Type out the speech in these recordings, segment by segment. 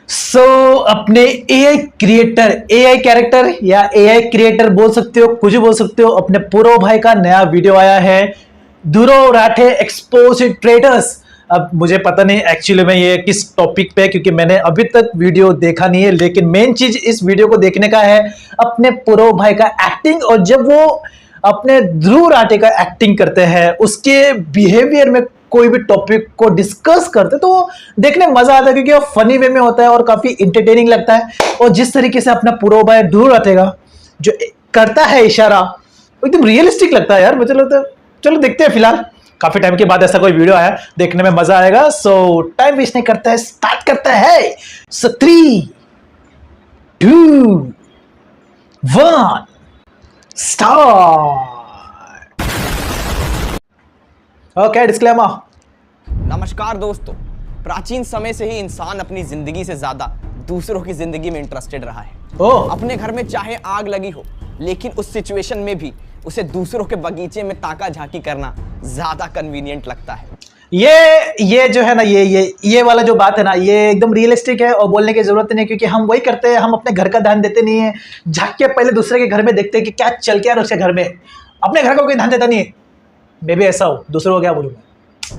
अपने AI character या AI creator बोल सकते हो, कुछ बोल सकते हो। अपने पूरो भाई का नया वीडियो आया है, ध्रुव राठे एक्सपोज ट्रेडर्स। अब मुझे पता नहीं एक्चुअली में ये किस टॉपिक पे है, क्योंकि मैंने अभी तक वीडियो देखा नहीं है। लेकिन मेन चीज इस वीडियो को देखने का है अपने पूरो भाई का एक्टिंग, और जब वो अपने ध्रुव राठे का एक्टिंग करते हैं, उसके बिहेवियर में कोई भी टॉपिक को डिस्कस करते तो वो देखने में मजा आता है, क्योंकि वो फनी वे में होता है और काफी इंटरटेनिंग लगता है। और जिस तरीके से अपना पूरा भाई ध्रुव राठे का जो करता है इशारा, एकदम रियलिस्टिक लगता है यार। मुझे लगता है चलो देखते हैं। फिलहाल काफी टाइम के बाद ऐसा कोई वीडियो आया, देखने में मजा आएगा। सो टाइम वेस्ट नहीं करता है, स्टार्ट करता है। सो 3, 2, 1 स्टार्ट। Okay, disclaimer. नमस्कार दोस्तों, प्राचीन समय से ही इंसान अपनी जिंदगी से ज्यादा दूसरों की जिंदगी में इंटरेस्टेड रहा है। अपने घर में चाहे आग लगी हो, लेकिन उस सिचुएशन में भी उसे दूसरों के बगीचे में ताका झांकी करना ज्यादा कन्वीनियंट लगता है। ये जो है ना, ये वाला जो बात है ना, ये एकदम रियलिस्टिक है और बोलने की जरूरत नहीं है, क्योंकि हम वही करते हैं। हम अपने घर का ध्यान देते नहीं है, झांक के पहले दूसरे के घर में देखते हैं कि क्या चल के आ रहा है उसके घर में। अपने घर का कोई ध्यान देता नहीं है। मैं भी ऐसा हूं, दूसरों को क्या बोलूंगा।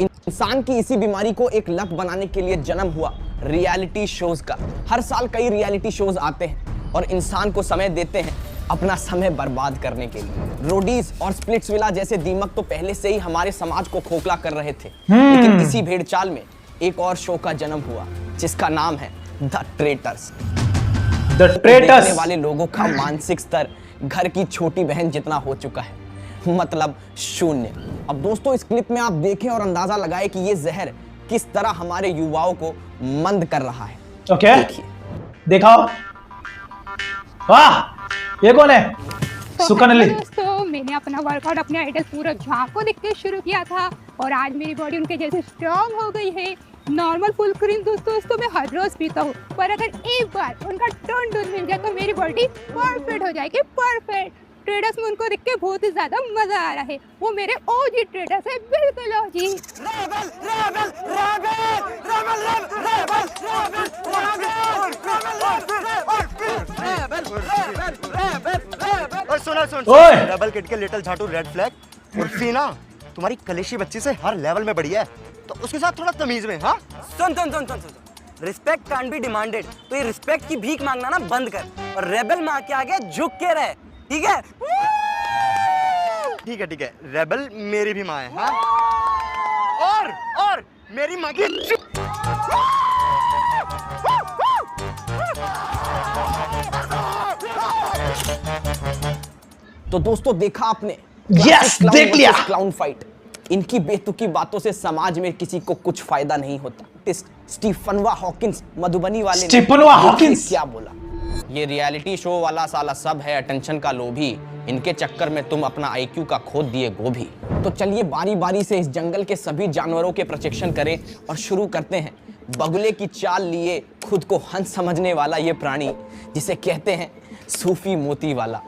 इंसान की इसी बीमारी को एक लत बनाने के लिए जन्म हुआ रियलिटी शोज का। हर साल कई रियलिटी शोज आते हैं और इंसान को समय देते हैं अपना समय बर्बाद करने के लिए। रोडीज और स्प्लिट्सविला जैसे दीमक तो पहले से ही हमारे समाज को खोखला कर रहे थे, लेकिन इसी भेड़चाल में एक और शो का जन्म हुआ जिसका नाम है द ट्रेटर्स। देखने वाले लोगों का मानसिक स्तर घर की छोटी बहन जितना हो चुका है, मतलब शून्य। अब दोस्तों, इस क्लिप में आप देखें और अंदाजा लगाएं कि ये जहर किस तरह हमारे युवाओं को मंद कर रहा है। ओके, दिखाओ। वाह, ये कौन है? सुकन अली। दोस्तों, मैंने अपना वर्कआउट अपने आइडल पूरा झांक को देख के शुरू किया था और आज मेरी बॉडी उनके जैसे स्ट्रांग हो गई है। नॉर्मल फुल क्रीम दोस्तों मैं हर रोज पीता हूँ, पर अगर एक बार उनका टर्न दूध मिल जाए तो मेरी बॉडी परफेक्ट हो जाएगी, परफेक्ट। ट्रेडर्स में उनको देख के बहुत ही ज्यादा मजा आ रहा है। वो मेरे ओजी ट्रेडर्स है, बिल्कुल ओजी। सुन रेबल किड के लिटिल झाटू रेड फ्लैग उर्फी ना तुम्हारी कलेशी बच्ची से हर लेवल में बढ़ी है, तो उसके साथ थोड़ा तमीज में। हाँ, सुन रिस्पेक्ट कांट बी डिमांडेड, तो ये रिस्पेक्ट की भीख मांगना ना बंद कर और रेबल माँ के आगे झुक के रहे, ठीक है? ठीक है, रेबल मेरी भी माँ है। हाँ? और मेरी माँ की तो दोस्तों, देखा आपने? यस, देख लिया। Clown fight. इनकी बेतुकी बातों से समाज में किसी को कुछ फायदा नहीं होता। स्टीफनवा हॉकिंस मधुबनी वाले स्टीफनवा हॉकिंस क्या बोला? ये रियलिटी शो वाला साला सब है अटेंशन का लोभी, इनके चक्कर में तुम अपना आईक्यू का खो दिए गोभी। तो चलिए बारी बारी से इस जंगल के सभी जानवरों के प्रशिक्षण करें और शुरू करते हैं बगुले की चाल लिए खुद को हंस समझने वाला ये प्राणी, जिसे कहते हैं सूफी मोती वाला।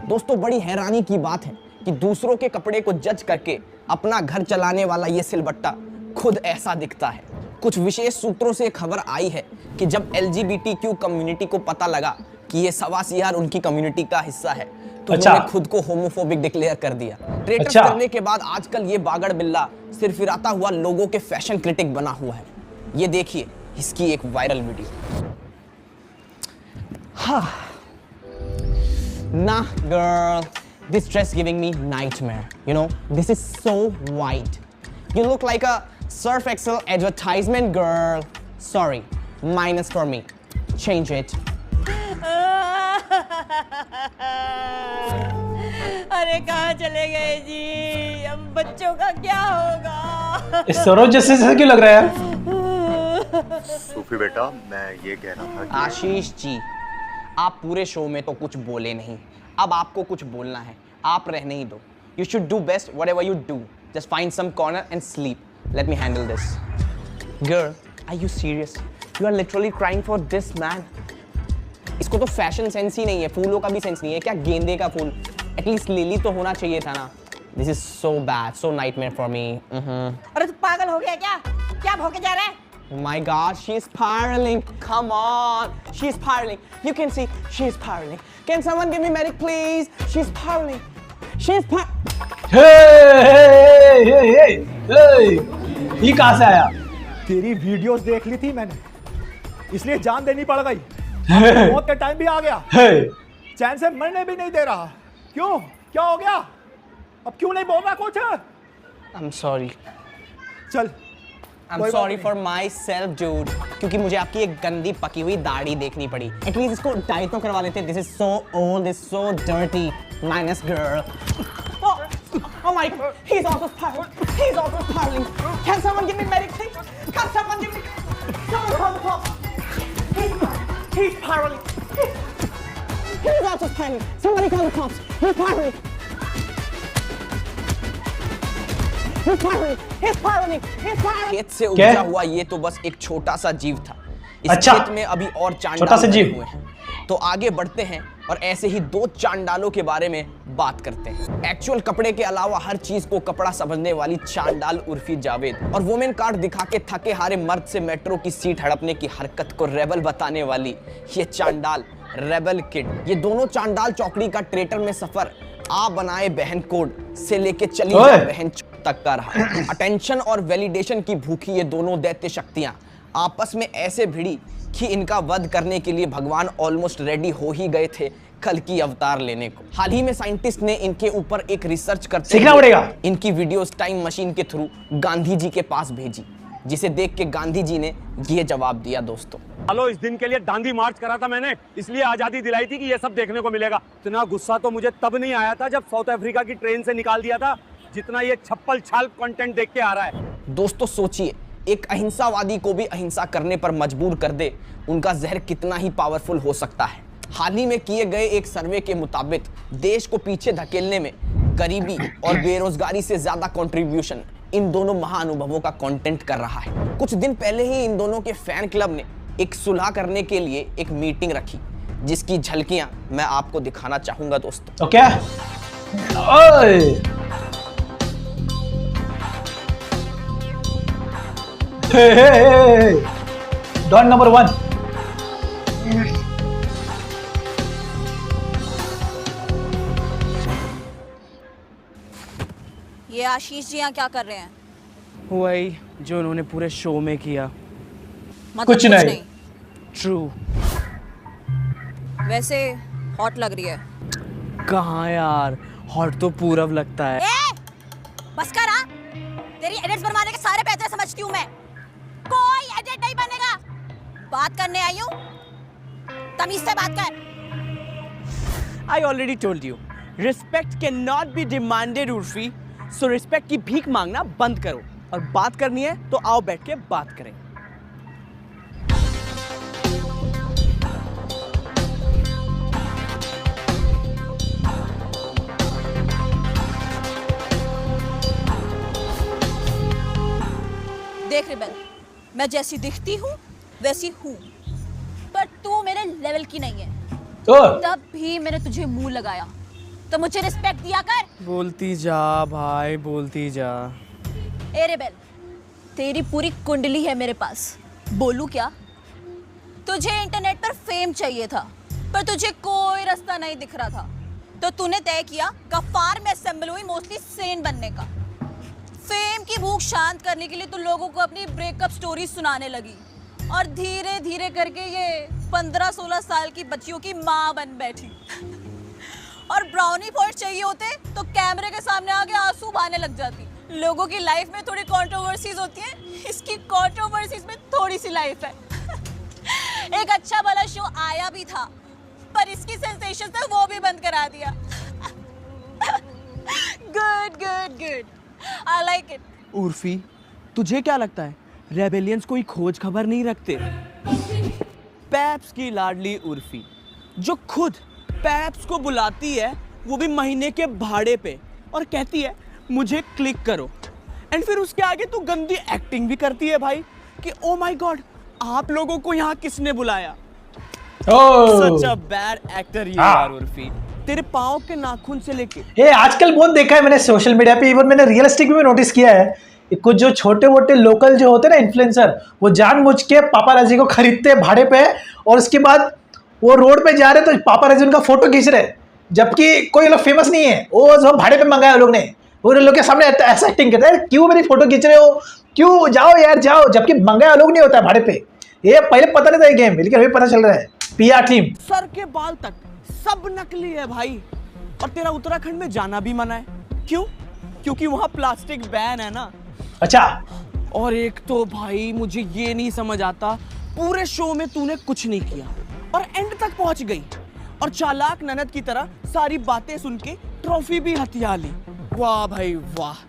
दोस्तों, बड़ी हैरानी की बात है कि दूसरों के कपड़े को जज करके अपना घर चलाने वाला ये सिलबट्टा खुद ऐसा दिखता है। कुछ विशेष सूत्रों से खबर आई है कि जब LGBTQ कम्युनिटी को पता लगा कि ये सवासियार उनकी कम्युनिटी का हिस्सा है, तो उन्होंने खुद को होमोफोबिक डिक्लेयर कर दिया। ट्रेटर्स करने के बाद आजकल ये बागड़ बिल्ला सिरफिराता हुआ लोगों के फैशन क्रिटिक बना हुआ है। ये देखिए इसकी एक वायरल वीडियो। हाँ ना girl, this dress giving me nightmare. You know, this is so white. You look like a Surf Excel advertisement, girl. Sorry, minus for me. Change it. अरे कहाँ चले गए जी? अब बच्चों का क्या होगा? इस सरोज जैसे क्यों लग रहा है? सूफी बेटा, मैं ये कह रहा था कि आशीष जी, आप पूरे शो में तो कुछ बोले नहीं, अब आपको कुछ बोलना है। आप रहने ही दो। You should do best whatever you do. Just find some corner and sleep. Let me handle this. Girl, are you serious? You are literally crying for this man. इसको तो फैशन सेंस ही नहीं है, फूलों का भी सेंस नहीं है। क्या गेंदे का फूल एटलीस्ट लिली तो होना चाहिए था ना। This is so bad, so nightmare for me. अरे तू पागल हो गया क्या? क्या भौंके जा रहा है? My God, she's spiraling. Come on, she's spiraling. You can see she's spiraling. Can someone give me medic, please? She's spiraling. She's ये कहाँ से आया? तेरी वीडियोस देख ली थी मैंने, इसलिए जान देनी पड़ गई। मौत का टाइम भी आ गया, चैन से मरने भी नहीं दे रहा। क्यों? क्या हो गया? अब क्यों नहीं बोल रहा कुछ? I'm sorry. चल, I'm कोई बात sorry नहीं। for myself, dude. क्योंकि मुझे आपकी एक गंदी पकी हुई दाढ़ी देखनी पड़ी। At least इसको डाई तो करवा लेते। This is so old, this is so dirty, minus girl. Oh my God, he's also spiraling. He's also spiraling. Can someone give me medic, please? Can someone give me? Someone call the cops. He's spiraling. He's also spiraling. Somebody call the cops. He's spiraling. खेत से उपजा हुआ ये तो बस एक छोटा सा जीव था। इस अच्छा, खेत में अभी और छोटा चांडाल सा जीव। बने हुए हैं। तो आगे बढ़ते हैं और ऐसे ही 2 चांडालों के बारे में बात करते हैं। एक्चुअल कपड़े के अलावा हर चीज को कपड़ा समझने वाली चांडाल उर्फी जावेद और वुमेन कार्ड दिखा के थके हारे मर्द से मेट्रो की सीट हड़पने की हरकत को रेबल बताने वाली ये चांडाल रेबल किड। ये दोनों चांडाल चौकड़ी का ट्रेटर में सफर आ बनाए बहन कोड से लेके चली जा बहन तक का रहा। अटेंशन और वैलिडेशन की भूखी ये दोनों दैत्य शक्तियां आपस में ऐसे भिड़ी कि इनका वध करने के लिए भगवान ऑलमोस्ट रेडी हो ही गए थे कल की अवतार लेने को। हाल ही में साइंटिस्ट ने इनके ऊपर एक रिसर्च करते हुए इनकी वीडियोस टाइम मशीन के थ्रू गांधी जी के पास भेजी, जिसे देख के गांधी जी ने ये जवाब दिया। दोस्तों, हेलो, इस दिन के लिए दांडी मार्च करा था मैंने, इसलिए आजादी दिलाई थी कि ये सब देखने को मिलेगा। इतना गुस्सा तो मुझे तब नहीं आया था जब साउथ अफ्रीका की ट्रेन से निकाल दिया था, जितना ये छप्पल छाल कंटेंट देख के आ रहा है। दोस्तों सोचिए, एक अहिंसावादी को भी अहिंसा करने पर मजबूर कर दे उनका जहर कितना ही पावरफुल हो सकता है। हाल ही में किए गए एक सर्वे के मुताबिक देश को पीछे धकेलने में गरीबी और बेरोजगारी से ज्यादा कंट्रीब्यूशन इन दोनों महाअनुभवों का कंटेंट कर रहा है। कुछ दिन पहले ही इन दोनों के फैन क्लब ने एक सुलह करने के लिए एक मीटिंग रखी, जिसकी झलकियां मैं आपको दिखाना चाहूंगा दोस्तों। तो क्या? ओए! Don number 1। ये आशीष जी यहाँ क्या कर रहे हैं? वही जो उन्होंने पूरे शो में किया। मतलब कुछ नहीं। ट्रू। वैसे हॉट लग रही है। कहाँ यार, हॉट तो पूरब लगता है। ए! बस कर हाँ? तेरी एडिट्स बनवाने के सारे पैसे समझती हूँ मैं। कोई एडिट नहीं बनेगा। बात करने आई हूँ, तमीज से बात कर। I already told you, respect cannot be demanded, Urfi. So respect की भीख मांगना बंद करो और बात करनी है तो आओ बैठ के बात करें। देख रिबेल, मैं जैसी दिखती हूँ वैसी हूँ, पर तू मेरे लेवल की नहीं है। तब भी मैंने तुझे मुंह लगाया, तो मुझे रिस्पेक्ट दिया कर। बोलती जा भाई, बोलती जा। ए रिबेल, तेरी पूरी कुंडली है मेरे पास, बोलूं क्या? तुझे इंटरनेट पर फेम चाहिए था, पर तुझे कोई रास्ता नहीं दिख रहा था, तो तूने तय किया गफ्फार में असेंबल हुई मोस्टली सेन बनने का। फेम की भूख शांत करने के लिए तू लोगों को अपनी ब्रेकअप स्टोरी सुनाने लगी और धीरे धीरे करके ये 15-16 साल की बच्चियों की माँ बन बैठी। और ब्राउनी पॉइंट चाहिए होते तो कैमरे के सामने आके आंसू बहाने लग जाती। लोगों की लाइफ में थोड़ी कंट्रोवर्सीज होती हैं, इसकी कंट्रोवर्सीज में थोड़ी सी लाइफ है। एक अच्छा भला शो आया भी था, पर इसकी सेंसेशन से वो भी बंद करा दिया। Good good good, I like it. Urfi, तुझे क्या लगता है रेबेलियंस कोई खोज खबर नहीं रखते? पैप्स की लाडली उर्फी, जो खुद पैप्स को बुलाती है, वो भी महीने के भाड़े पे, और कहती है मुझे क्लिक करो, एंड फिर उसके आगे तू गंदी एक्टिंग भी करती है भाई कि ओ माय गॉड, आप लोगों को यहाँ किसने बुलाया? Such a bad actor you are Urfi. तेरे पाँव के नाखून से लेके ये आजकल बहुत देखा है मैंने सोशल मीडिया पे, इवन मैंने रियलिस्टिक में नोटिस किया है कुछ जो छोटे मोटे लोकल जो होते हैं ना इन्फ्लुएंसर, वो जानबूझ के पापाराजी को खरीदते हैं भाड़े पे, और उसके बाद वो रोड पे जा रहे तो पापाराजी उनका फोटो खींच रहे, जबकि कोई लोग फेमस नहीं है, वो सब भाड़े पे मंगाया लोग ने, वो लोग के सामने ऐसा एक्टिंग करते हैं, क्यों मेरी फोटो खींच रहे हो, क्यों, जाओ यार जाओ, जबकि मंगाया लोग नहीं होता है भाड़े पे। ये पहले पता नहीं था ये गेम, लेकिन अभी पता चल रहा है। पीआर टीम सर के बाल तक सब नकली है भाई, और तेरा उत्तराखंड में जाना भी मना है। क्यों? क्योंकि वहां प्लास्टिक बैन है ना। अच्छा, और एक तो भाई मुझे ये नहीं समझ आता, पूरे शो में तूने कुछ नहीं किया और एंड तक पहुंच गई, और चालाक ननद की तरह सारी बातें सुन के ट्रॉफी भी हथिया ली। वाह भाई वाह।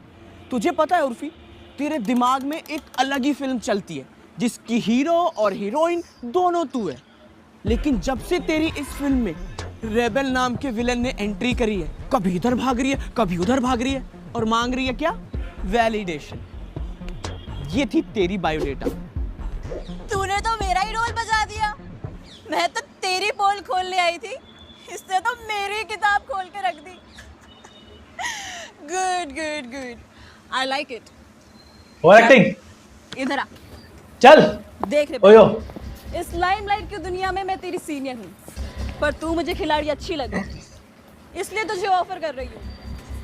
तुझे पता है उर्फी, तेरे दिमाग में एक अलग ही फिल्म चलती है जिसकी हीरो और हीरोइन दोनों तू है, लेकिन जब से तेरी इस फिल्म में रेबेल नाम के विलन ने एंट्री करी है, कभी इधर भाग रही है कभी उधर भाग रही है, और मांग रही है क्या? वैलिडेशन। ये थी तेरी बायोडेटा। तूने तो मेरा ही रोल बजा दिया। मैं तो तेरी पोल खोलने आई थी, इसने तो मेरी किताब खोल के रख दी। Good good good, I like it. Over acting. इधर आ, चल देख रे ओयो, इस लाइमलाइट की दुनिया में मैं तेरी सीनियर हूँ, पर तू मुझे खिलाड़ी अच्छी लगी, इसलिए तुझे ऑफर कर रही हूँ।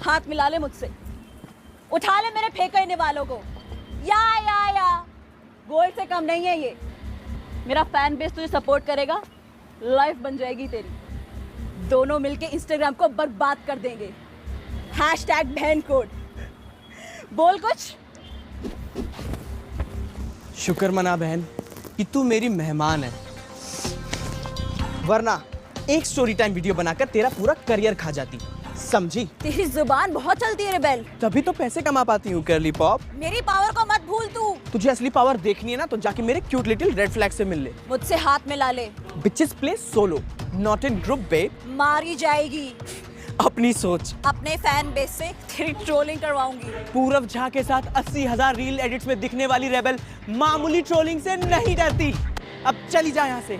हाथ मिला ले मुझसे, उठा ले मेरे फेंकने वालों को। या गोल्ड से कम नहीं है ये। मेरा फैन बेस तुझे सपोर्ट करेगा, लाइफ बन जाएगी तेरी। दोनों मिलके इंस्टाग्राम को बर्बाद कर देंगे। #बहन कोड। बोल कुछ। शुक्र मना बहन कि तू मेरी मेहमान है, वरना एक स्टोरी टाइम वीडियो बनाकर तेरा पूरा करियर खा जाती, समझी? तेरी जुबान बहुत चलती है रेबेल। तभी तो पैसे कमा पाती हूँ कर्ली पॉप। मेरी पावर को मत भूल तू। तुझे असली पावर देखनी है ना, तो जाके मेरे क्यूट लिटिल रेड फ्लैग से मिल ले। मुझसे हाथ मिला ले। Bitches play solo, not in group babe. मारी जाएगी। अपनी सोच। अपने फैन बेस से तेरी ट्रोलिंग करवाऊंगी। पूरव झा के साथ 80,000 रील एडिट्स में दिखने वाली रेबेल मामूली ट्रोलिंग से नहीं डरती। अब चली जा यहाँ से।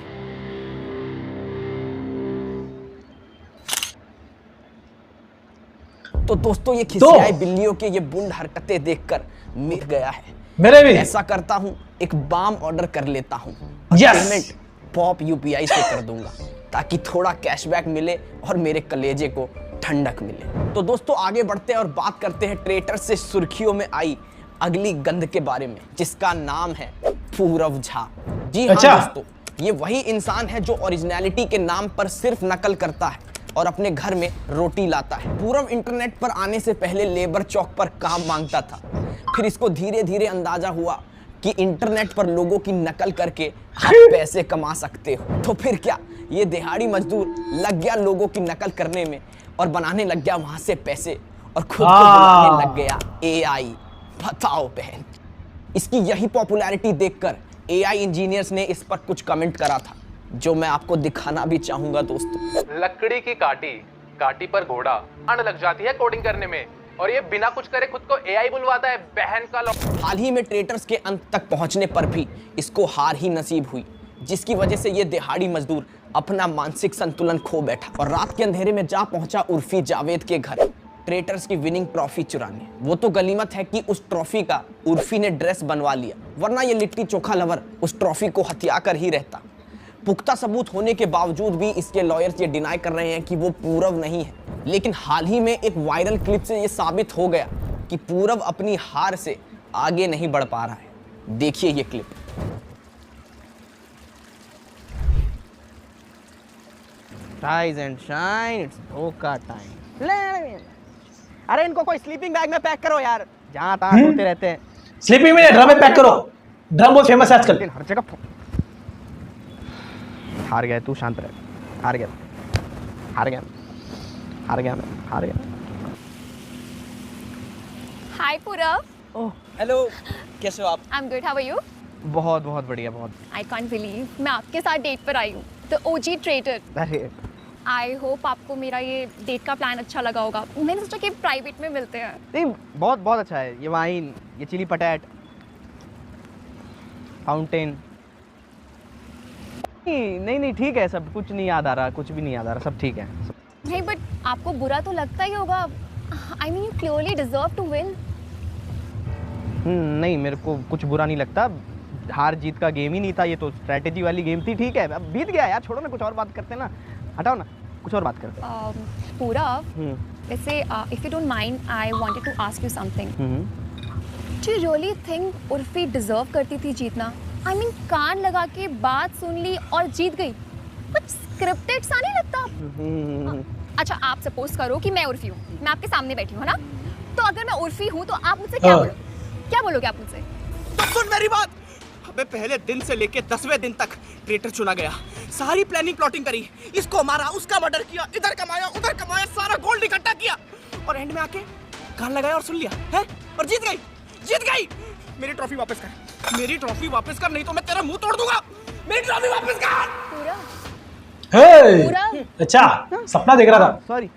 तो दोस्तों ये खिसियाई बिल्लियों के ये बुंड हरकतें देखकर मिट गया है। मेरे भी ऐसा करता हूँ, एक बाम ऑर्डर कर लेता हूँ, Yes! पेमेंट पॉप यूपीआई से कर दूंगा, ताकि थोड़ा कैशबैक मिले और मेरे कलेजे को ठंडक मिले। तो दोस्तों आगे बढ़ते हैं और बात करते हैं ट्रेटर से सुर्खियों में आई अगली गंध के बारे में, जिसका नाम है पूरव झा। जी हाँ अच्छा। दोस्तों, ये वही इंसान है जो ओरिजिनलिटी के नाम पर सिर्फ नकल करता है और अपने घर में रोटी लाता है। पूरव इंटरनेट पर आने से पहले लेबर चौक पर काम मांगता था, फिर इसको धीरे धीरे अंदाजा हुआ कि इंटरनेट पर लोगों की नकल करके आप पैसे कमा सकते हो। तो फिर क्या, ये दिहाड़ी मजदूर लग गया लोगों की नकल करने में और बनाने लग गया वहां से पैसे, और खुद को बुलाने लग गया एआई। बताओ बहन, इसकी यही पॉपुलैरिटी देखकर एआई इंजीनियर्स ने इस पर कुछ कमेंट करा था, जो मैं आपको दिखाना भी चाहूंगा दोस्तों। लकड़ी की काटी, काटी पर घोड़ा, ठंड लग जाती है कोडिंग करने में, और ये बिना कुछ करे खुद को एआई बुलवाता है, बहन का। हाल ही में ट्रेटर्स के अंत तक पहुंचने पर भी इसको हार ही नसीब हुई, जिसकी वजह से ये दिहाड़ी मजदूर अपना मानसिक संतुलन खो बैठा और रात के अंधेरे में जा पहुंचा उर्फी जावेद के घर ट्रेटर्स की विनिंग ट्रॉफी चुराने। वो तो गनीमत है कि उस ट्रॉफी का उर्फी ने ड्रेस बनवा लिया, वरना ये लिट्टी चोखा लवर उस ट्रॉफी को हथिया कर ही रहता। पुख्ता सबूत होने के बावजूद भी इसके लॉयर्स ये डिनाई कर रहे हैं कि वो पूरव नहीं है, लेकिन हाल ही में एक वायरल क्लिप से ये साबित हो गया कि पूरव अपनी हार से आगे नहीं बढ़ पा रहा है। देखिए ये clip. Rise and shine, it's धोखा टाइम। अरे इनको कोई स्लीपिंग बैग में पैक करो यार, जहाँ तहाँ सोते रहते हैं। स्लीपिंग में ड्रम में पैक करो, ड्रम बहुत फेमस है आजकल। हर जगह हार गया तू, शांत रह। हार गया, हार गया, हार गया, हार गया। हाय पूरव। ओह हेलो, कैसे हो आप? I am good, how are you? बहुत बहुत बढ़िया, बहुत। आई कांट बिलीव मैं आपके साथ डेट पर आई हूँ, द ओजी ट्रेटर। अरे आई होप आपको मेरा ये डेट का प्लान अच्छा लगा होगा। मैंने सोचा कि प्राइवेट में मिलते हैं। नहीं, बहुत बहुत अच्छा है। ये वाइन, ये चिली पटैट, फाउंटेन। नहीं ठीक है, सब कुछ नहीं याद आ रहा, कुछ भी नहीं याद आ रहा, सब ठीक है। नहीं बट आपको बुरा तो लगता ही होगा। I mean you clearly deserve to win. नहीं, मेरे को कुछ बुरा नहीं लगता। हार जीत का गेम ही नहीं था, ये तो स्ट्रैटेजी वाली गेम थी। ठीक है, अब बीत गया यार, छोड़ो ना, कुछ और बात करते हैं ना। हटाओ ना, कुछ और बात करते हैं। पूरा वैसे if you don't mind I wanted to ask you something. Do you really think Urfi deserve करती थी जीतना? आई मीन कान लगा के बात सुन ली और जीत गई। कुछ स्क्रिप्टेड सा नहीं लगता? अच्छा आप सपोज करो कि मैं उर्फी हूँ, मैं आपके सामने बैठी हूँ ना, तो अगर मैं उर्फी हूँ तो आप मुझसे क्या बोलोगे आप मुझसे? तो सुन मेरी बात, हमें पहले दिन से लेके 10वें दिन तक ट्रेटर चुना गया। सारी प्लानिंग प्लॉटिंग करी, इसको मारा, उसका मर्डर किया, इधर कमाया उधर कमाया, सारा गोल्ड इकट्ठा किया और एंड में आके कान लगाया और सुन लिया है और जीत गई। जीत गई। मेरी ट्रॉफी वापस कर, मेरी ट्रॉफी वापस कर, नहीं तो मैं तेरा मुंह तोड़ दूंगा। मेरी ट्रॉफी वापस कर। अच्छा सपना देख रहा था। सॉरी।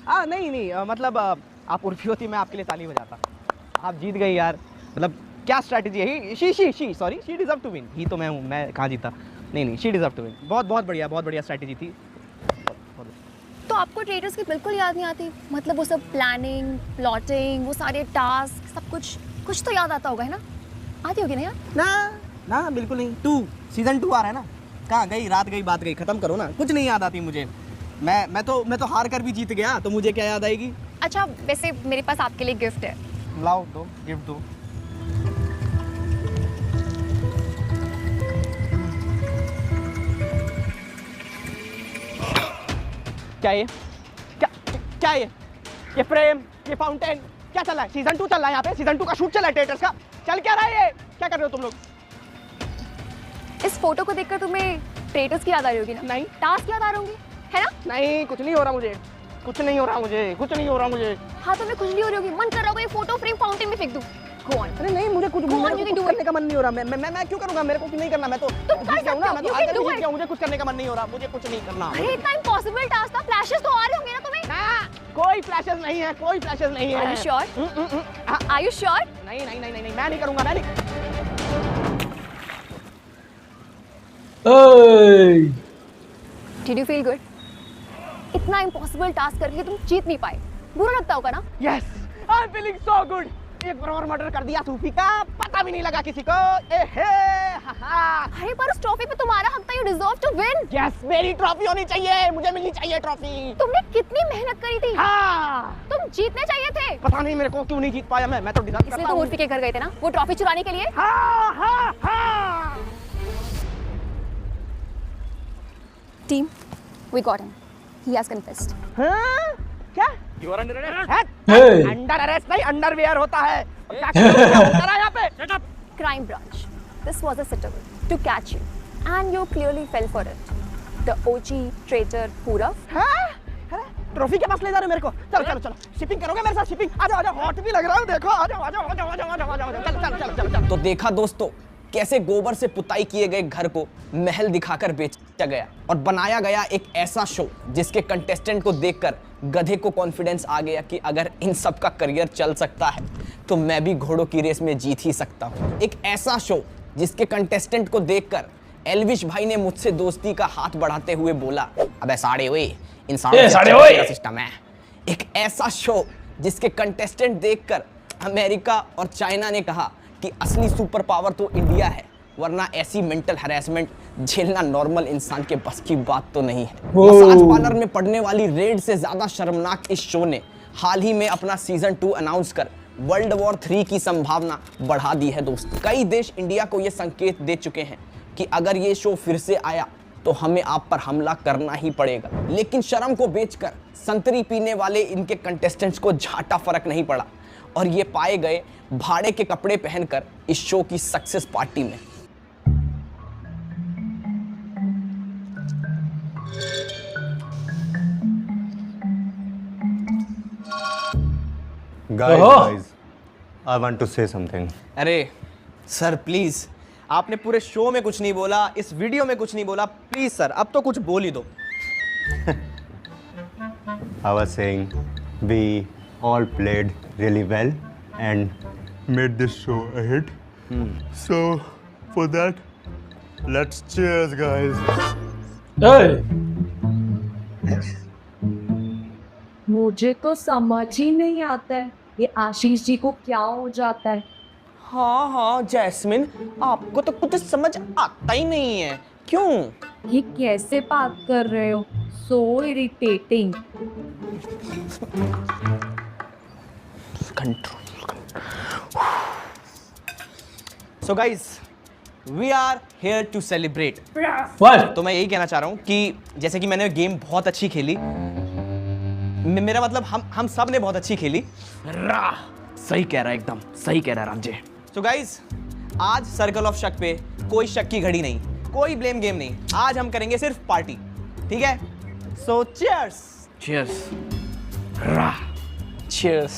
नहीं, मतलब आप उर्फी होती मैं आपके लिए ताली बजाता। आप जीत गई यार, मतलब क्या स्ट्रैटेजी है? She sorry, she deserve to win. ही तो मैं हूँ, मैं कहाँ जीता? नहीं, शी डिजर्व टू विन। बहुत बढ़िया स्ट्रैटेजी थी। तो आपको ट्रेटर्स की बिल्कुल याद नहीं आती? मतलब वो सब प्लानिंग प्लॉटिंग, वो सारे टास्क, सब कुछ तो याद आता होगा, है ना? आती होगी ना यार? ना बिल्कुल नहीं। सीजन 2 आ रहा है ना, कहाँ गई रात गई बात गई, खत्म करो ना। कुछ नहीं याद आती मुझे। मैं तो हार कर भी जीत गया, तो मुझे क्या याद आएगी? अच्छा वैसे मेरे पास आपके लिए गिफ्ट है। लाओ दो, गिफ्ट दो। क्या ये फ्रेम, ये फाउंटेन क्या चल रहा है? सीजन 2 चल रहा है यहाँ पे, सीजन 2 का शूट चल रहा है ट्रेटर्स का। चल क्या रहा है ये? क्या कर रहे हो तुम लोग? इस फोटो को देखकर तुम्हें ट्रेटर्स की याद आ रही होगी ना? नहीं। टास्क याद आ रही होंगी, है ना? नहीं, कुछ नहीं हो रहा मुझे। हाँ तो मैं कुछ नहीं हो रही होगी, मन कर रहा होगा ये फोटो फ्रेम फाउंटेन में फेंक दूं। Go on. अरे नहीं, मुझे कुछ करने का मन नहीं हो रहा। मैं क्यों करूंगा? मेरे को कुछ नहीं करना। मैं तो जीत गया हूं ना, मैं तो हार कर जीत गया हूं। मुझे कुछ करने का मन नहीं हो रहा, मुझे कुछ नहीं करना। अरे इतना इम्पॉसिबल टास्क था, फ्लैशेस तो आ रहे होंगे ना तुम्हें? कोई फ्लैशेस नहीं है, कोई फ्लैशेस नहीं है। Are you sure? Are you sure? नहीं, मैं नहीं करूंगा, मैं नहीं। Did you feel good? इतना इम्पॉसिबल टास्क करके तुम जीत नहीं पाए, बुरा लगता होगा ना? Yes, I'm feeling so good. एक बार और मर्डर कर दिया सूफी का, पता भी नहीं लगा किसी को। अरे पर उस ट्रॉफी पे तुम्हारा हक था, you deserve to win. Yes, मेरी ट्रॉफी होनी चाहिए, मुझे मिलनी चाहिए ट्रॉफी। तुमने कितनी मेहनत करी थी। हाँ। तुम जीतने चाहिए थे। पता नहीं मेरे को क्यों नहीं जीत पाया। मैं तो डिजर्व करता हूं। इसलिए तो उर्फी के घर गए थे ना, वो ट्रॉफी चुराने के लिए। हाँ। Team, we got him. He has confessed. हाँ? क्या? You are under arrest? Under arrest नहीं, अंडरवेयर होता है। क्या होता है यहाँ पे? Shut up. Crime branch. This was a sitter to catch you, and you clearly fell for it. The OG traitor Purav. हाँ? ट्रॉफी के पास ले जा रहे हो मेरे को? चलो शिपिंग करोगे मेरे साथ? शिपिंग आ जाओ, हॉट भी लग रहा हूँ, देखो आ जाओ। चल। तो देखा दोस्तों, कैसे गोबर से पुताई किए गए घर को महल दिखाकर बेचा गया और बनाया गया एक ऐसा शो जिसके कंटेस्टेंट को देखकर गधे को कॉन्फिडेंस आ गया कि अगर इन सब का करियर चल सकता है तो मैं भी घोड़ों की रेस में जीत ही सकता हूँ। एक ऐसा शो जिसके कंटेस्टेंट को देखकर एल्विश भाई ने मुझसे दोस्ती का हाथ बढ़ाते हुए बोला, अबे साड़े हुए इंसान सिस्टम है। एक ऐसा शो जिसके कंटेस्टेंट देखकर अमेरिका और चाइना ने कहा कि असली सुपर पावर तो इंडिया है, वरना ऐसी मेंटल हैरेसमेंट झेलना नॉर्मल इंसान के बस की बात तो नहीं है। मसाज पार्लर में पड़ने वाली रेड से ज्यादा शर्मनाक इस शो ने हाल ही में अपना सीजन 2 अनाउंस कर वर्ल्ड वॉर 3 की संभावना बढ़ा दी है दोस्त। कई देश इंडिया को यह संकेत दे चुके हैं कि अगर ये शो फिर से आया तो हमें आप पर हमला करना ही पड़ेगा। लेकिन शर्म को बेचकर संतरी पीने वाले इनके कंटेस्टेंट्स को झाटा फर्क नहीं पड़ा और ये पाए गए भाड़े के कपड़े पहनकर इस शो की सक्सेस पार्टी में। Guys, I want to say something. अरे सर प्लीज, आपने पूरे शो में कुछ नहीं बोला, इस वीडियो में कुछ नहीं बोला, प्लीज सर अब तो कुछ बोल ही दो। I was saying we all played really well and made this show a hit. So for that, let's cheers, guys. मुझे तो समझ ही नहीं आता है ये आशीष जी को क्या हो जाता है। हाँ हाँ जैस्मिन, आपको तो कुछ समझ आता ही नहीं है, क्यों? ये कैसे बात कर रहे हो? So irritating. So guys, we are here to celebrate. What? तो मैं यही कहना चाह रहा हूँ कि जैसे कि मैंने गेम बहुत अच्छी खेली, मेरा मतलब हम सब ने बहुत अच्छी खेली। सही कह रहा है, एकदम सही कह रहा है रामजे। So guys, आज सर्कल ऑफ शक पे कोई शक की घड़ी नहीं, कोई ब्लेम गेम नहीं, आज हम करेंगे सिर्फ पार्टी, ठीक है? So cheers. Cheers. Cheers.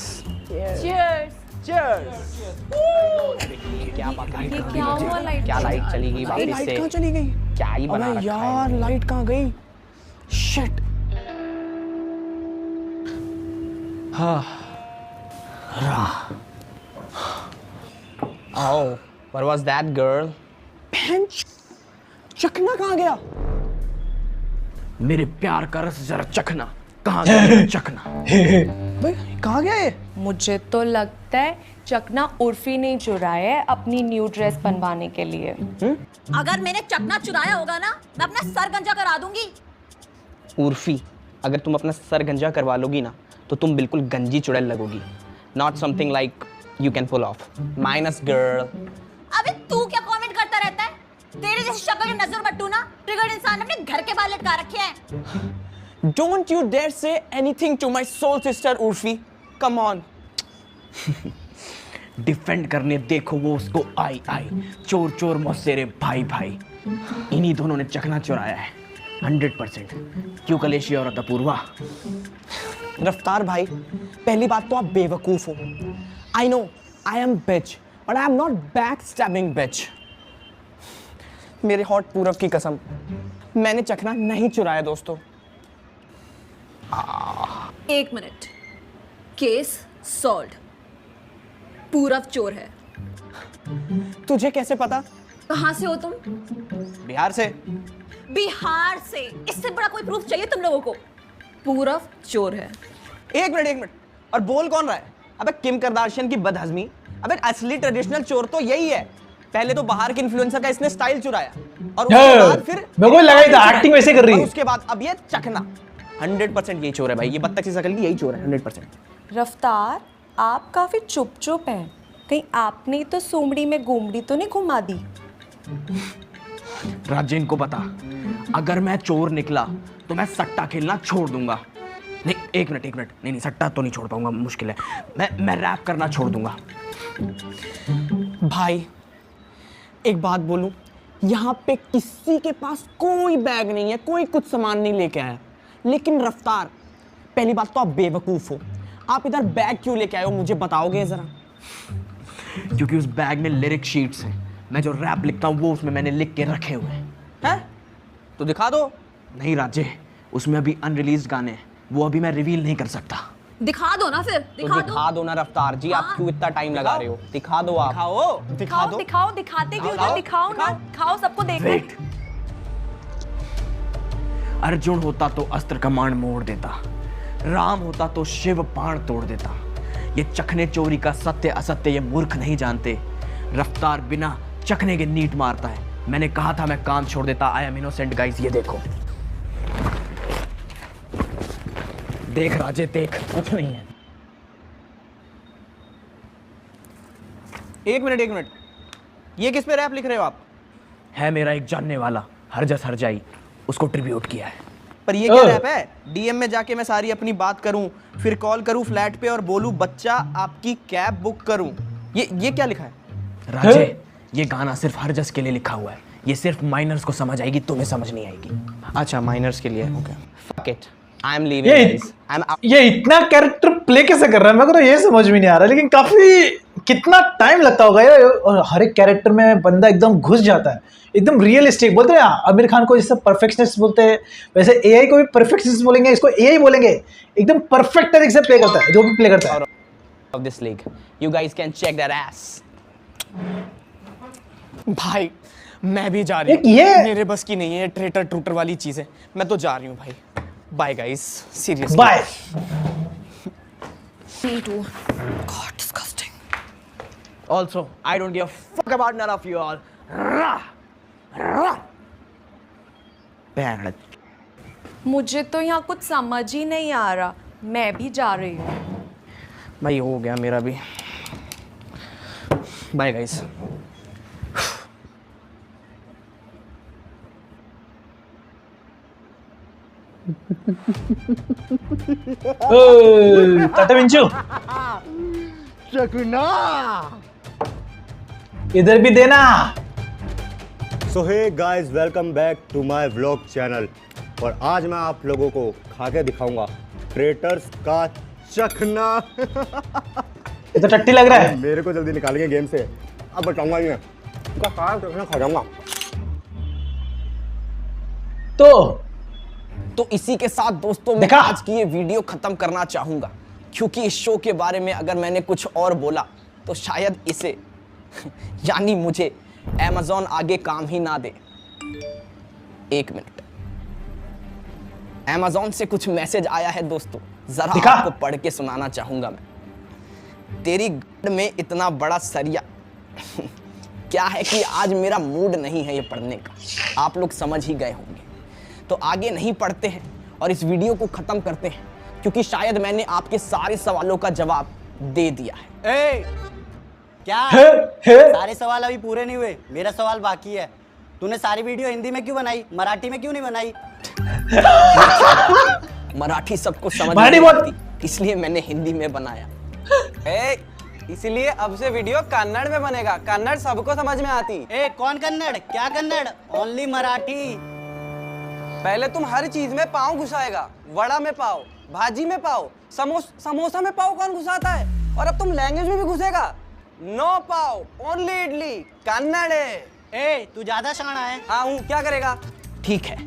Cheers. Cheers. क्या बात है? ये क्या हुआ? लाइट क्या लाइट चली गई वापस से? लाइट कहाँ चली गई? क्या ही बना अबे रखा है? यार लाइट कहाँ गई? Shit. Oh, what was that girl? चखना कहाँ गया? मेरे प्यार का रस जरा चखना, कहाँ गया चखना? भाई कहाँ गया ये? मुझे तो लगता है चकना उर्फी ने चुराया है अपनी न्यू ड्रेस बनवाने के लिए। अगर मैंने चकना चुराया होगा ना, मैं अपना सर गंजा करा दूंगी। उर्फी, अगर तुम अपना सर गंजा करवा लोगी ना, तो तुम बिल्कुल गंजी चुड़ैल लगोगी। Not something like you can pull off. Minus girl. अबे तू क्या कमेंट करता रहता है? तेरे जैसी शक्ल की नजर बट्टू ना, ट्रिगर्ड इंसान ने अपने घर के बाल लटका रखे हैं। Don't you dare say anything to my soul sister Urfi. Come on. Defend करने देखो वो उसको आई, चोर चोर मौसेरे भाई भाई, इन्हीं दोनों ने चकना चुराया है 100%। क्यों कलेशी और अपूर्वा? रफ्तार भाई, पहली बात तो आप बेवकूफ हो। I know I am bitch, but I am not back stabbing bitch. मेरे हॉट पूरब की कसम, मैंने चकना नहीं चुराया दोस्तों। एक मिनट, केस सॉल्व। पूरब चोर है। तुझे कैसे पता? कहाँ से हो तुम? बिहार से। बिहार से? इससे बड़ा कोई प्रूफ चाहिए तुम लोगों को? पूरब चोर है। एक मिनट, और बोल कौन रहा है? अबे किम करदाशियन की बदहजमी। अबे असली ट्रेडिशनल चोर तो यही है। पहले तो बाहर के इन्फ्लुएंसर का इसने स्टाइल चुराया, और उसके बाद फिर मेरे को लगा था एक्टिंग वैसे कर रही है। और उसके बाद अब ये चखना। 100% यही चोर है भाई, ये बत्तख सी शकल की यही चोर है 100%। रफ्तार, आप काफी चुप चुप हैं। कहीं आपने तो सोमड़ी में गोमड़ी तो नहीं घुमा दी? राजेन को बता, अगर मैं चोर निकला तो मैं सट्टा खेलना छोड़ दूंगा। नहीं एक मिनट, नहीं सट्टा तो नहीं छोड़ पाऊंगा, मुश्किल है। मैं रैप करना छोड़ दूंगा। भाई एक बात बोलूं, यहाँ पे किसी के पास कोई बैग नहीं है, कोई कुछ सामान नहीं लेके आया। लेकिन रफ्तार, पहली बात तो आप बेवकूफ हो। आप इधर बैग क्यों लेके आए हो, मुझे बताओगे जरा? क्योंकि उस बैग में लिरिक शीट्स हैं। मैं जो रैप लिखता हूँ वो उसमें मैंने लिख के रखे हुए हैं। तो दिखा दो। नहीं राजे, उसमें अभी अनरिलीज्ड गाने हैं, वो अभी मैं रिवील नहीं कर सकता। दिखा दो ना फिर, दिखा दो ना रफ्तार जी। आप क्यों इतना टाइम लगा रहे हो? दिखा दो आप। दिखा दो। दिखाओ, दिखाते क्यों ना? दिखाओ ना, दिखाओ, सबको देखो। अर्जुन होता तो अस्त्र कमान मोड़ देता, राम होता तो शिव बाण तोड़ देता। ये चखने चोरी का सत्य असत्य ये मूर्ख नहीं जानते। रफ्तार बिना चखने के नीट मारता है। मैंने कहा था मैं काम छोड़ देता। आई एम इनोसेंट गाइस, ये देखो। देख राजे देख, कुछ नहीं है। एक मिनट, ये किस पे रैप लिख रहे हो आप? है मेरा एक जानने वाला, हरजस हरजाई, उसको ट्रिब्यूट किया है। पर ये क्या रैप है? डीएम में जाके मैं सारी अपनी बात करूं, फिर कॉल करूं फ्लैट पे और बोलूं बच्चा आपकी कैब बुक करूं। ये क्या लिखा है? राजे, ये गाना सिर्फ हरजस के लिए लिखा हुआ है। ये सिर्फ माइनर्स को समझ आएगी, तुम्हें समझ नहीं आएगी। अच्छा, माइनर्स के लिए। Okay, fuck it, I am leaving guys. ये इतना कैरेक्टर प्ले कैसे कर रहा है, मेरे को तो ये समझ में नहीं आ रहा। लेकिन काफी कितना टाइम लगता होगा ये, और हर एक कैरेक्टर में बंदा एकदम घुस जाता है, एकदम रियलिस्टिक। बोलते हैं आमिर खान को जैसे परफेक्शनिस्ट बोलते हैं, वैसे एआई को भी परफेक्शनिस्ट बोलेंगे, इसको एआई बोलेंगे। एकदम परफेक्ट तरीके से प्ले करता है जो भी प्ले करता है। Of this league, you guys can check that as. भाई मैं भी जा रही हूँ, मेरे बस की नहीं है ट्रेटर ट्रूटर वाली चीजें। मैं तो जा रही हूँ भाई। Bye guys, seriously bye. Me too. God, disgusting. Also, I don't give a fuck about none of you all. Bad. मुझे तो यहाँ कुछ समझ ही नहीं आ रहा, मैं भी जा रही हूँ। भाई हो गया मेरा भी। Bye guys. टाटा विंचू, चकना। इधर भी देना। So hey guys, welcome back to my vlog channel. और आज मैं आप लोगों को खा के दिखाऊंगा ट्रेटर्स का चखना। ये तो टट्टी लग रहा है। मेरे को जल्दी निकालेंगे गेम से, अब बताऊंगा ही मैं। इनका सारा चखना खा जाऊंगा। तो इसी के साथ दोस्तों मैं आज की ये वीडियो खत्म करना चाहूंगा, क्योंकि इस शो के बारे में अगर मैंने कुछ और बोला तो शायद इसे यानी मुझे Amazon आगे काम ही ना दे। एक मिनट, Amazon से कुछ मैसेज आया है दोस्तों, जरा आपको पढ़ के सुनाना चाहूंगा मैं। तेरी गड़ में इतना बड़ा सरिया। क्या है कि आज मेरा मूड नहीं है ये पढ़ने का, आप लोग समझ ही गए होंगे। तो आगे नहीं पढ़ते हैं और इस वीडियो को खत्म करते हैं, क्योंकि शायद मैंने आपके सारे सवालों का जवाब दे दिया है। क्या सारे सवाल अभी पूरे नहीं हुए, मेरा सवाल बाकी है। तूने सारी वीडियो हिंदी में क्यों बनाई, मराठी में क्यों नहीं बनाई? मराठी सबको समझ नहीं आती, इसलिए मैंने हिंदी में बनाया। इसलिए अब से वीडियो कन्नड़ में बनेगा, कन्नड़ सबको समझ में आती। कौन कन्नड़, क्या कन्नड़? ओनली मराठी। पहले तुम हर चीज में पाव घुसाएगा, वड़ा में पाव, भाजी में पाव, समोसा में पाव कौन घुसाता है? और अब तुम लैंग्वेज में भी घुसेगा। नो पाव, ओनली इडली, कन्नड़ है। तू ज्यादा शाना है। हाँ हूँ, क्या करेगा? ठीक है,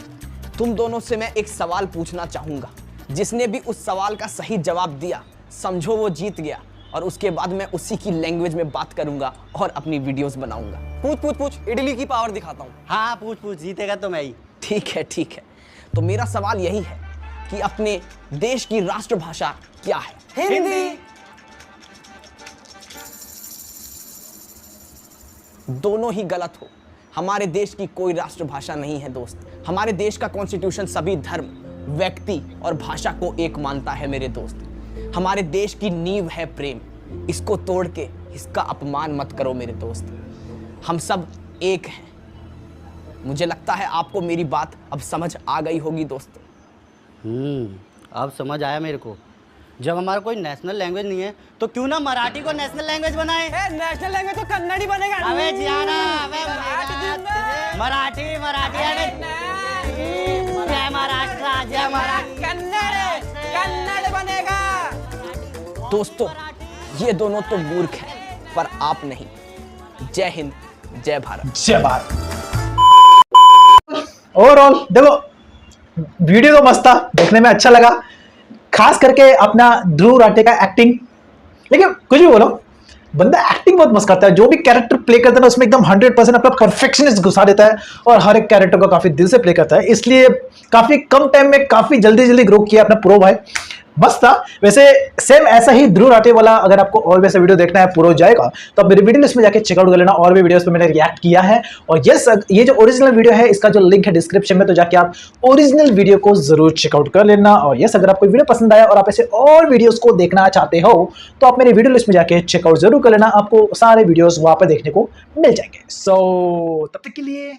तुम दोनों से मैं एक सवाल पूछना चाहूंगा। जिसने भी उस सवाल का सही जवाब दिया समझो वो जीत गया, और उसके बाद मैं उसी की लैंग्वेज में बात करूंगा और अपनी वीडियोस बनाऊंगा। पूछ, इडली की पावर दिखाता हूँ। हाँ पूछ, जीतेगा तो मैं ही। ठीक है। तो मेरा सवाल यही है कि अपने देश की राष्ट्रभाषा क्या है? हिंदी। दोनों ही गलत हो। हमारे देश की कोई राष्ट्रभाषा नहीं है दोस्त। हमारे देश का कॉन्स्टिट्यूशन सभी धर्म, व्यक्ति और भाषा को एक मानता है मेरे दोस्त। हमारे देश की नींव है प्रेम, इसको तोड़ के इसका अपमान मत करो मेरे दोस्त। हम सब एक हैं। मुझे लगता है आपको मेरी बात अब समझ आ गई होगी दोस्तों। अब समझ आया मेरे को। जब हमारा कोई नेशनल लैंग्वेज नहीं है तो क्यों ना मराठी को नेशनल लैंग्वेज बनाए? नेशनल लैंग्वेज तो कन्नड़ ही बनेगा। अबे जियाना, मराठी जय महाराष्ट्र, जय महाराष्ट्र। कन्नड़ बनेगा। दोस्तों ये दोनों तो मूर्ख हैं, पर आप नहीं। जय हिंद, जय भारत। जय भारत। ओवरऑल देखो, वीडियो तो मस्त था, देखने में अच्छा लगा, खास करके अपना ध्रुव राठे का एक्टिंग। लेकिन कुछ भी बोलो, बंदा एक्टिंग बहुत मस्त करता है। जो भी कैरेक्टर प्ले करता है ना, उसमें एकदम 100% अपना परफेक्शनिस्ट घुसा देता है और हर एक कैरेक्टर को काफी दिल से प्ले करता है। इसलिए काफी कम टाइम में काफी जल्दी ग्रो किया अपना प्रो भाई। मस्त था। वैसे सेम ऐसा ही ध्रुव राठे वाला अगर आपको और वैसा वीडियो देखना है पूरा जाएगा तो आप मेरी वीडियो लिस्ट में जाके चेकआउट कर लेना। और भी वीडियोस पे मैंने रिएक्ट किया है। और यस, ये जो ओरिजिनल वीडियो है इसका जो लिंक है डिस्क्रिप्शन में, तो जाके आप ओरिजिनल वीडियो को जरूर चेकआउट कर लेना। और यस, अगर आपको वीडियो पसंद आया और आप ऐसे और वीडियोस को देखना चाहते हो तो आप मेरी वीडियो लिस्ट में जाके चेकआउट जरूर कर लेना। आपको सारे वीडियोस वहां पर देखने को मिल जाएंगे। सो तब तक के लिए